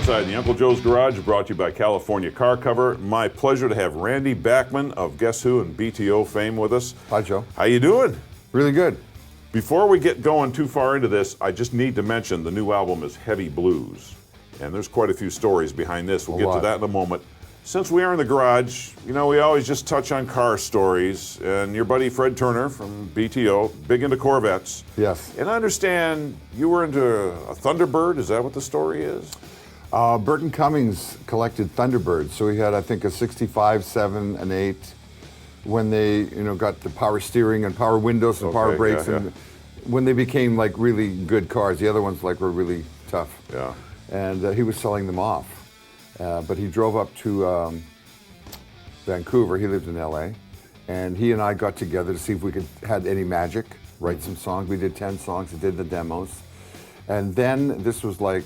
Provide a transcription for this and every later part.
inside the Uncle Joe's Garage, brought to you by California Car Cover. My pleasure to have Randy Bachman of Guess Who and BTO fame with us. Hi, Joe. How you doing? Really good. Before we get going too far into this, I just need to mention the new album is Heavy Blues. And there's quite a few stories behind this. We'll get to that in a moment. Since we are in the garage, you know, we always just touch on car stories. And your buddy Fred Turner from BTO, big into Corvettes. Yes. And I understand you were into a Thunderbird. Is that what the story is? Burton Cummings collected Thunderbirds. So he had, I think, a 65, 7, and 8. When they, you know, got the power steering and power windows and power brakes, and when they became like really good cars, the other ones like were really tough. Yeah. And he was selling them off. But he drove up to Vancouver. He lived in LA, and he and I got together to see if we had any magic, write some songs. We did 10 songs. We did the demos, and then this was like,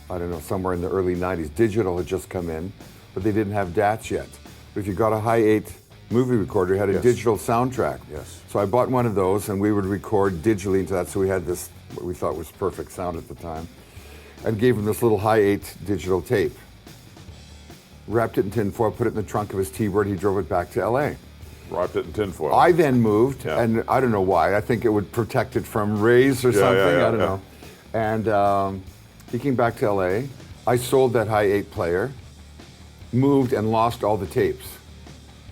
I don't know, somewhere in the early '90s. Digital had just come in, but they didn't have DATs yet. But if you got a Hi8 movie recorder, it had a digital soundtrack. Yes. So I bought one of those, and we would record digitally into that. So we had this, what we thought was perfect sound at the time, and gave him this little Hi8 digital tape. Wrapped it in tinfoil, put it in the trunk of his T-Bird. He drove it back to LA. Wrapped it in tinfoil. I then moved, and I don't know why. I think it would protect it from rays or something. I don't know. And he came back to LA. I sold that Hi8 player, moved, and lost all the tapes.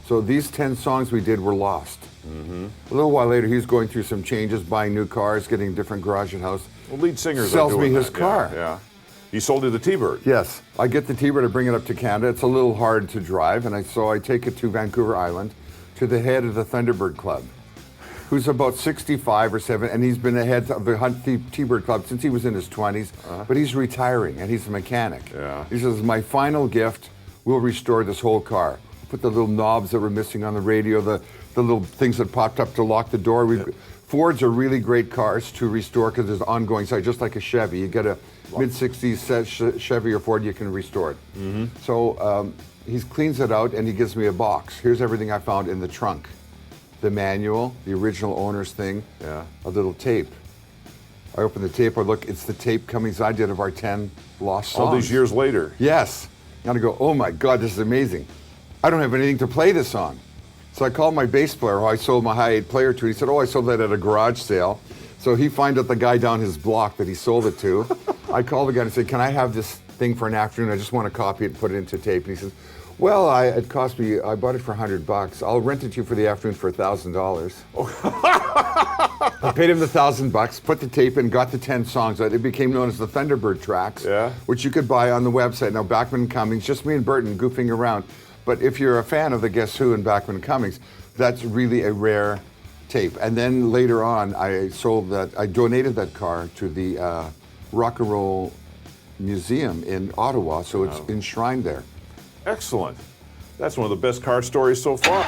So these 10 songs we did were lost. Mm-hmm. A little while later, he was going through some changes, buying new cars, getting a different garage and house. Well, lead singers sells are doing me his that. car. Yeah. You sold you the T-Bird. Yes. I get the T-Bird, I bring it up to Canada. It's a little hard to drive, and so I take it to Vancouver Island to the head of the Thunderbird Club, who's about 65 or 7, and he's been the head of the T-Bird Club since he was in his 20s, but he's retiring, and he's a mechanic. Yeah. He says, my final gift, we'll restore this whole car. Put the little knobs that were missing on the radio, the little things that popped up to lock the door. Fords are really great cars to restore because there's ongoing side, just like a Chevy. You get a mid-60s Chevy or Ford, you can restore it. Mm-hmm. So he cleans it out and he gives me a box. Here's everything I found in the trunk. The manual, the original owner's thing, a little tape. I open the tape, I look, it's the tape Cummings I did of our 10 lost songs. All these years later. Yes. And I go, oh my God, this is amazing. I don't have anything to play this on. So I called my bass player, who I sold my Hi8 player to. He said, oh, I sold that at a garage sale. So he found out the guy down his block that he sold it to. I called the guy and said, can I have this thing for an afternoon? I just want to copy it and put it into tape. And he says, well, it cost me, I bought it for $100. I'll rent it to you for the afternoon for $1,000. I paid him the $1,000, put the tape in, got the 10 songs. It became known as the Thunderbird tracks, which you could buy on the website. Now, Bachman Cummings, just me and Burton goofing around. But if you're a fan of the Guess Who and Bachman Cummings, that's really a rare tape. And then later on, I donated that car to the Rock and Roll Museum in Ottawa, so it's enshrined there. Excellent. That's one of the best car stories so far.